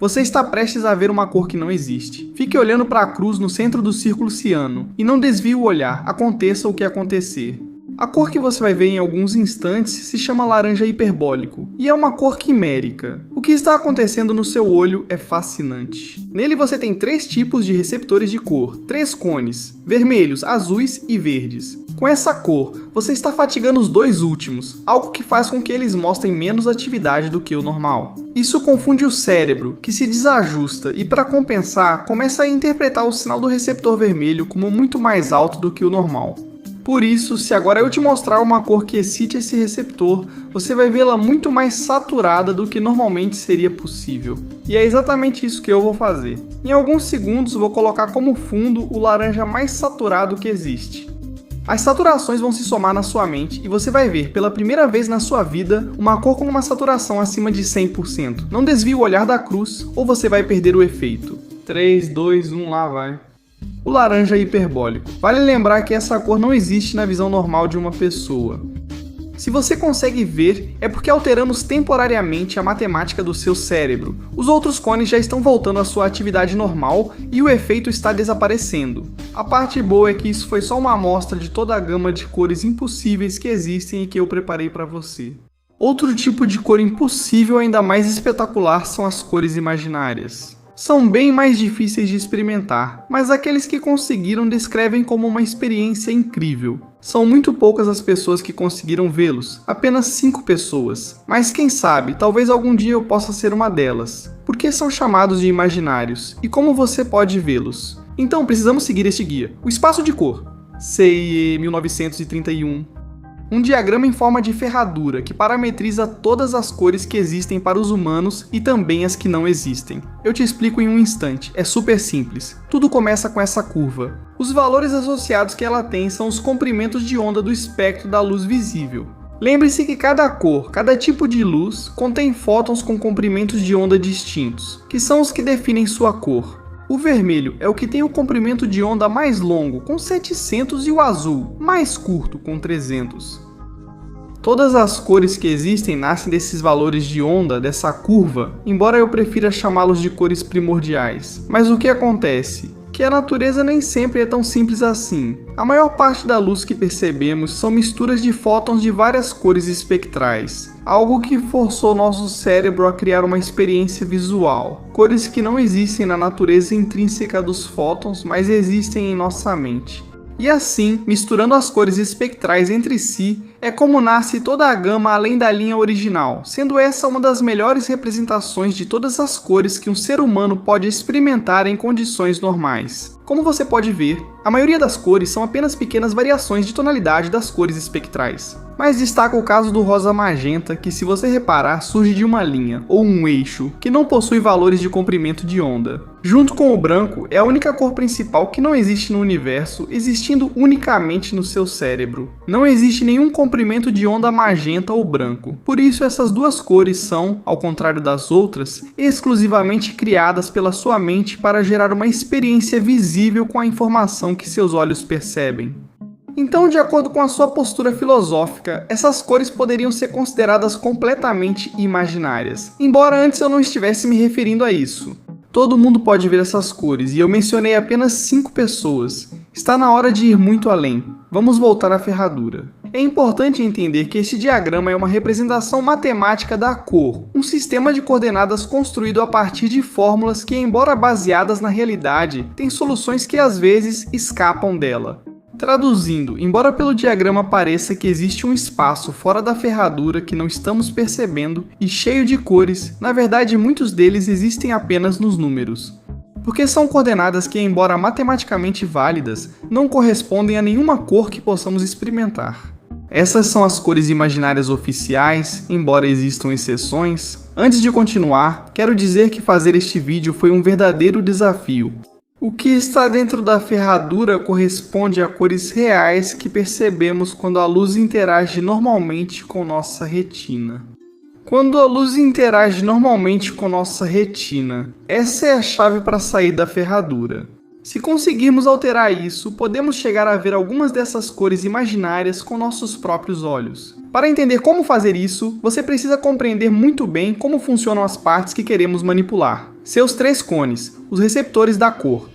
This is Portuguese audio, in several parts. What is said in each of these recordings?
Você está prestes a ver uma cor que não existe. Fique olhando para a cruz no centro do círculo ciano e não desvie o olhar, aconteça o que acontecer. A cor que você vai ver em alguns instantes se chama laranja hiperbólico e é uma cor quimérica. O que está acontecendo no seu olho é fascinante. Nele você tem 3 tipos de receptores de cor, 3 cones, vermelhos, azuis e verdes. Com essa cor, você está fatigando os 2 últimos, algo que faz com que eles mostrem menos atividade do que o normal. Isso confunde o cérebro, que se desajusta e, para compensar, começa a interpretar o sinal do receptor vermelho como muito mais alto do que o normal. Por isso, se agora eu te mostrar uma cor que excite esse receptor, você vai vê-la muito mais saturada do que normalmente seria possível. E é exatamente isso que eu vou fazer. Em alguns segundos vou colocar como fundo o laranja mais saturado que existe. As saturações vão se somar na sua mente e você vai ver pela primeira vez na sua vida uma cor com uma saturação acima de 100%. Não desvie o olhar da cruz ou você vai perder o efeito. 3, 2, 1, lá vai. O laranja hiperbólico. Vale lembrar que essa cor não existe na visão normal de uma pessoa. Se você consegue ver, é porque alteramos temporariamente a matemática do seu cérebro. Os outros cones já estão voltando à sua atividade normal e o efeito está desaparecendo. A parte boa é que isso foi só uma amostra de toda a gama de cores impossíveis que existem e que eu preparei para você. Outro tipo de cor impossível ainda mais espetacular são as cores imaginárias. São bem mais difíceis de experimentar, mas aqueles que conseguiram descrevem como uma experiência incrível. São muito poucas as pessoas que conseguiram vê-los, apenas 5 pessoas. Mas quem sabe, talvez algum dia eu possa ser uma delas. Por que são chamados de imaginários? E como você pode vê-los? Então precisamos seguir este guia. O espaço de cor. CIE 1931. Um diagrama em forma de ferradura que parametriza todas as cores que existem para os humanos e também as que não existem. Eu te explico em um instante, é super simples. Tudo começa com essa curva. Os valores associados que ela tem são os comprimentos de onda do espectro da luz visível. Lembre-se que cada cor, cada tipo de luz, contém fótons com comprimentos de onda distintos, que são os que definem sua cor. O vermelho é o que tem o comprimento de onda mais longo, com 700, e o azul, mais curto, com 300. Todas as cores que existem nascem desses valores de onda, dessa curva, embora eu prefira chamá-los de cores primordiais. Mas o que acontece? Que a natureza nem sempre é tão simples assim. A maior parte da luz que percebemos são misturas de fótons de várias cores espectrais, algo que forçou nosso cérebro a criar uma experiência visual. Cores que não existem na natureza intrínseca dos fótons, mas existem em nossa mente. E assim, misturando as cores espectrais entre si, é como nasce toda a gama além da linha original, sendo essa uma das melhores representações de todas as cores que um ser humano pode experimentar em condições normais. Como você pode ver, a maioria das cores são apenas pequenas variações de tonalidade das cores espectrais. Mas destaca o caso do rosa magenta, que se você reparar surge de uma linha, ou um eixo, que não possui valores de comprimento de onda. Junto com o branco, é a única cor principal que não existe no universo, existindo unicamente no seu cérebro. Não existe nenhum comprimento de onda magenta ou branco. Por isso essas duas cores são, ao contrário das outras, exclusivamente criadas pela sua mente para gerar uma experiência visível com a informação que seus olhos percebem. Então, de acordo com a sua postura filosófica, essas cores poderiam ser consideradas completamente imaginárias, embora antes eu não estivesse me referindo a isso. Todo mundo pode ver essas cores, e eu mencionei apenas 5 pessoas. Está na hora de ir muito além. Vamos voltar à ferradura. É importante entender que este diagrama é uma representação matemática da cor, um sistema de coordenadas construído a partir de fórmulas que, embora baseadas na realidade, têm soluções que às vezes escapam dela. Traduzindo, embora pelo diagrama pareça que existe um espaço fora da ferradura que não estamos percebendo e cheio de cores, na verdade muitos deles existem apenas nos números. Porque são coordenadas que, embora matematicamente válidas, não correspondem a nenhuma cor que possamos experimentar. Essas são as cores imaginárias oficiais, embora existam exceções. Antes de continuar, quero dizer que fazer este vídeo foi um verdadeiro desafio. O que está dentro da ferradura corresponde a cores reais que percebemos quando a luz interage normalmente com nossa retina. Quando a luz interage normalmente com nossa retina, essa é a chave para sair da ferradura. Se conseguirmos alterar isso, podemos chegar a ver algumas dessas cores imaginárias com nossos próprios olhos. Para entender como fazer isso, você precisa compreender muito bem como funcionam as partes que queremos manipular. Seus 3 cones, os receptores da cor.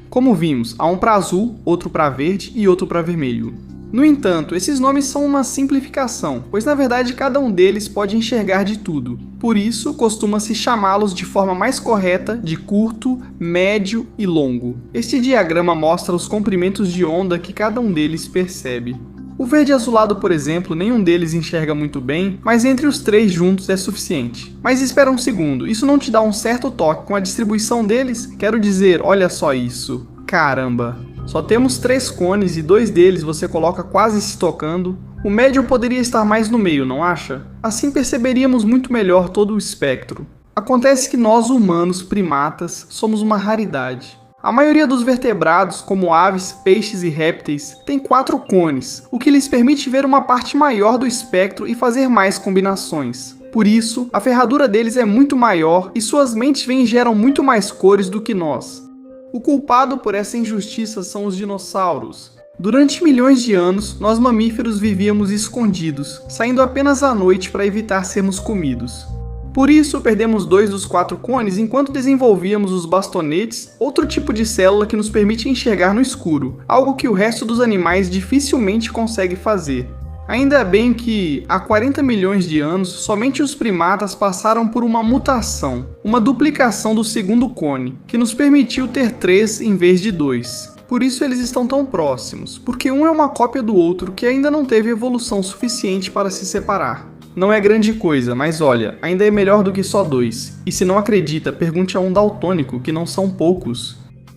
Como vimos, há um para azul, outro para verde e outro para vermelho. No entanto, esses nomes são uma simplificação, pois na verdade cada um deles pode enxergar de tudo. Por isso, costuma-se chamá-los de forma mais correta de curto, médio e longo. Este diagrama mostra os comprimentos de onda que cada um deles percebe. O verde azulado, por exemplo, nenhum deles enxerga muito bem, mas entre os 3 juntos é suficiente. Mas espera um segundo, isso não te dá um certo toque com a distribuição deles? Quero dizer, olha só isso. Caramba! Só temos 3 cones e 2 deles você coloca quase se tocando. O médio poderia estar mais no meio, não acha? Assim perceberíamos muito melhor todo o espectro. Acontece que nós humanos, primatas, somos uma raridade. A maioria dos vertebrados, como aves, peixes e répteis, tem 4 cones, o que lhes permite ver uma parte maior do espectro e fazer mais combinações. Por isso, a ferradura deles é muito maior e suas mentes veem e geram muito mais cores do que nós. O culpado por essa injustiça são os dinossauros. Durante milhões de anos, nós mamíferos vivíamos escondidos, saindo apenas à noite para evitar sermos comidos. Por isso, perdemos 2 dos 4 cones enquanto desenvolvíamos os bastonetes, outro tipo de célula que nos permite enxergar no escuro, algo que o resto dos animais dificilmente consegue fazer. Ainda bem que, há 40 milhões de anos, somente os primatas passaram por uma mutação, uma duplicação do segundo cone, que nos permitiu ter 3 em vez de 2. Por isso eles estão tão próximos, porque um é uma cópia do outro que ainda não teve evolução suficiente para se separar. Não é grande coisa, mas olha, ainda é melhor do que só 2. E se não acredita, pergunte a um daltônico, que não são poucos.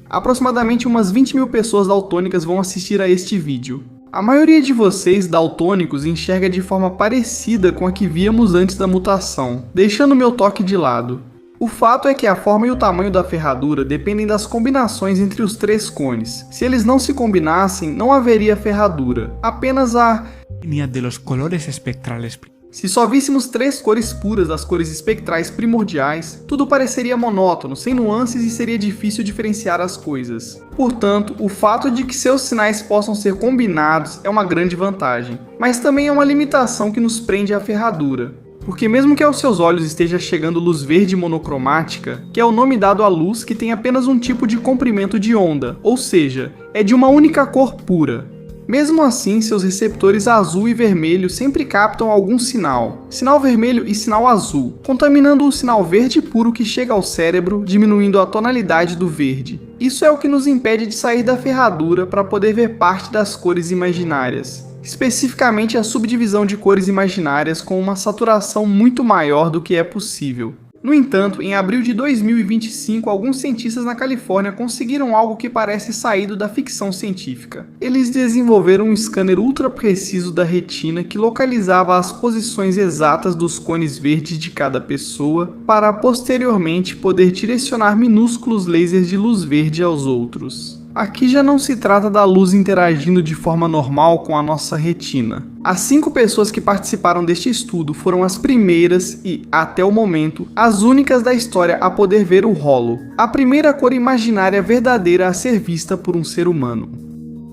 Aproximadamente umas 20 mil pessoas daltônicas vão assistir a este vídeo. A maioria de vocês, daltônicos, enxerga de forma parecida com a que víamos antes da mutação, deixando meu toque de lado. O fato é que a forma e o tamanho da ferradura dependem das combinações entre os 3 cones. Se eles não se combinassem, não haveria ferradura, apenas a línea de los colores espectrales. Se só víssemos 3 cores puras das cores espectrais primordiais, tudo pareceria monótono, sem nuances e seria difícil diferenciar as coisas. Portanto, o fato de que seus sinais possam ser combinados é uma grande vantagem, mas também é uma limitação que nos prende à ferradura. Porque mesmo que aos seus olhos esteja chegando luz verde monocromática, que é o nome dado à luz que tem apenas um tipo de comprimento de onda, ou seja, é de uma única cor pura. Mesmo assim, seus receptores azul e vermelho sempre captam algum sinal vermelho e sinal azul, contaminando o sinal verde puro que chega ao cérebro, diminuindo a tonalidade do verde. Isso é o que nos impede de sair da ferradura para poder ver parte das cores imaginárias, especificamente a subdivisão de cores imaginárias com uma saturação muito maior do que é possível. No entanto, em abril de 2025, alguns cientistas na Califórnia conseguiram algo que parece saído da ficção científica. Eles desenvolveram um scanner ultra preciso da retina que localizava as posições exatas dos cones verdes de cada pessoa para posteriormente poder direcionar minúsculos lasers de luz verde aos outros. Aqui já não se trata da luz interagindo de forma normal com a nossa retina. As 5 pessoas que participaram deste estudo foram as primeiras e, até o momento, as únicas da história a poder ver o holo, a primeira cor imaginária verdadeira a ser vista por um ser humano.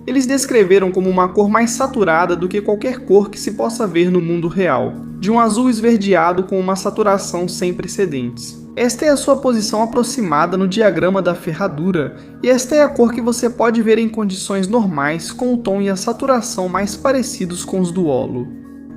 Eles descreveram como uma cor mais saturada do que qualquer cor que se possa ver no mundo real, de um azul esverdeado com uma saturação sem precedentes. Esta é a sua posição aproximada no diagrama da ferradura, e esta é a cor que você pode ver em condições normais com o tom e a saturação mais parecidos com os do holo.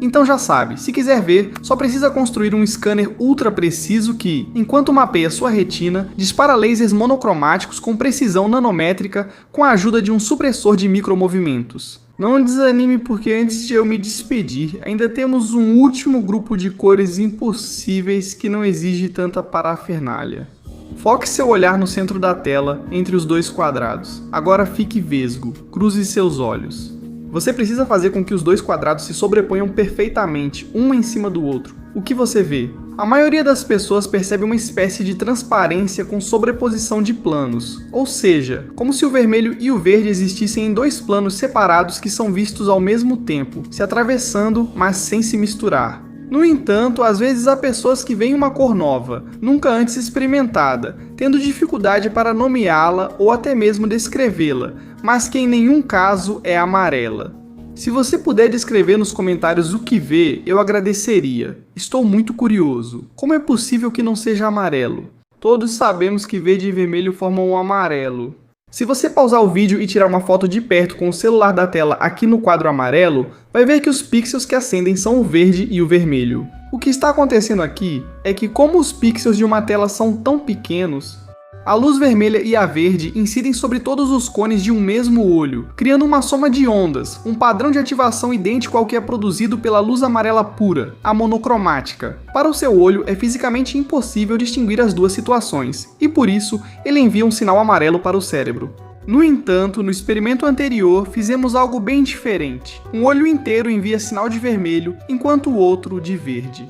Então já sabe, se quiser ver, só precisa construir um scanner ultra preciso que, enquanto mapeia sua retina, dispara lasers monocromáticos com precisão nanométrica com a ajuda de um supressor de micromovimentos. Não desanime porque antes de eu me despedir, ainda temos um último grupo de cores impossíveis que não exige tanta parafernália. Foque seu olhar no centro da tela, entre os 2 quadrados. Agora fique vesgo, cruze seus olhos. Você precisa fazer com que os 2 quadrados se sobreponham perfeitamente, um em cima do outro. O que você vê? A maioria das pessoas percebe uma espécie de transparência com sobreposição de planos, ou seja, como se o vermelho e o verde existissem em 2 planos separados que são vistos ao mesmo tempo, se atravessando, mas sem se misturar. No entanto, às vezes há pessoas que veem uma cor nova, nunca antes experimentada, tendo dificuldade para nomeá-la ou até mesmo descrevê-la, mas que em nenhum caso é amarela. Se você puder descrever nos comentários o que vê, eu agradeceria. Estou muito curioso. Como é possível que não seja amarelo? Todos sabemos que verde e vermelho formam um amarelo. Se você pausar o vídeo e tirar uma foto de perto com o celular da tela aqui no quadro amarelo, vai ver que os pixels que acendem são o verde e o vermelho. O que está acontecendo aqui é que, como os pixels de uma tela são tão pequenos, a luz vermelha e a verde incidem sobre todos os cones de um mesmo olho, criando uma soma de ondas, um padrão de ativação idêntico ao que é produzido pela luz amarela pura, a monocromática. Para o seu olho, é fisicamente impossível distinguir as duas situações, e por isso, ele envia um sinal amarelo para o cérebro. No entanto, no experimento anterior, fizemos algo bem diferente. Um olho inteiro envia sinal de vermelho, enquanto o outro de verde.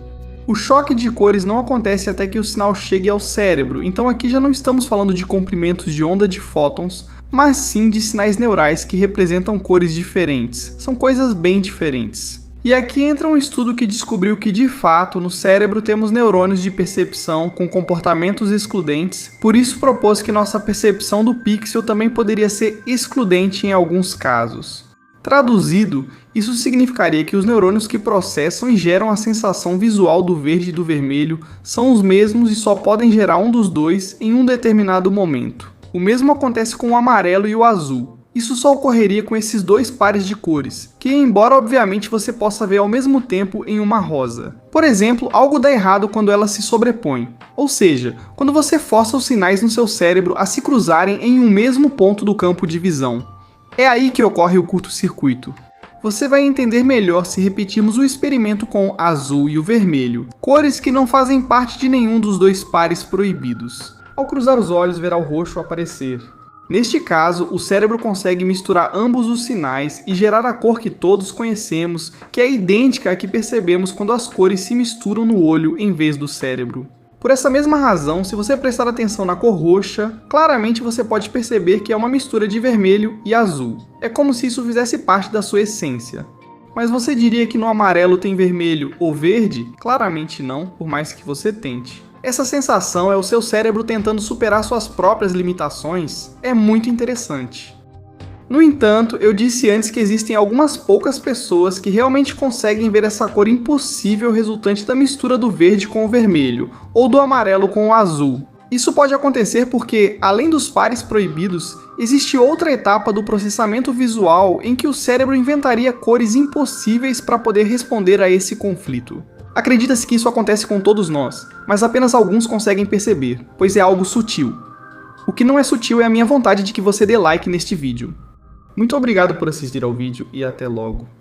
O choque de cores não acontece até que o sinal chegue ao cérebro, então aqui já não estamos falando de comprimentos de onda de fótons, mas sim de sinais neurais que representam cores diferentes. São coisas bem diferentes. E aqui entra um estudo que descobriu que, de fato, no cérebro temos neurônios de percepção com comportamentos excludentes, por isso propôs que nossa percepção do pixel também poderia ser excludente em alguns casos. Traduzido, isso significaria que os neurônios que processam e geram a sensação visual do verde e do vermelho são os mesmos e só podem gerar um dos dois em um determinado momento. O mesmo acontece com o amarelo e o azul. Isso só ocorreria com esses dois pares de cores, que embora obviamente você possa ver ao mesmo tempo em uma rosa. Por exemplo, algo dá errado quando elas se sobrepõem, ou seja, quando você força os sinais no seu cérebro a se cruzarem em um mesmo ponto do campo de visão. É aí que ocorre o curto-circuito. Você vai entender melhor se repetirmos o experimento com o azul e o vermelho, cores que não fazem parte de nenhum dos dois pares proibidos. Ao cruzar os olhos, verá o roxo aparecer. Neste caso, o cérebro consegue misturar ambos os sinais e gerar a cor que todos conhecemos, que é idêntica à que percebemos quando as cores se misturam no olho em vez do cérebro. Por essa mesma razão, se você prestar atenção na cor roxa, claramente você pode perceber que é uma mistura de vermelho e azul. É como se isso fizesse parte da sua essência. Mas você diria que no amarelo tem vermelho ou verde? Claramente não, por mais que você tente. Essa sensação é o seu cérebro tentando superar suas próprias limitações. É muito interessante. No entanto, eu disse antes que existem algumas poucas pessoas que realmente conseguem ver essa cor impossível resultante da mistura do verde com o vermelho, ou do amarelo com o azul. Isso pode acontecer porque, além dos pares proibidos, existe outra etapa do processamento visual em que o cérebro inventaria cores impossíveis para poder responder a esse conflito. Acredita-se que isso acontece com todos nós, mas apenas alguns conseguem perceber, pois é algo sutil. O que não é sutil é a minha vontade de que você dê like neste vídeo. Muito obrigado por assistir ao vídeo e até logo.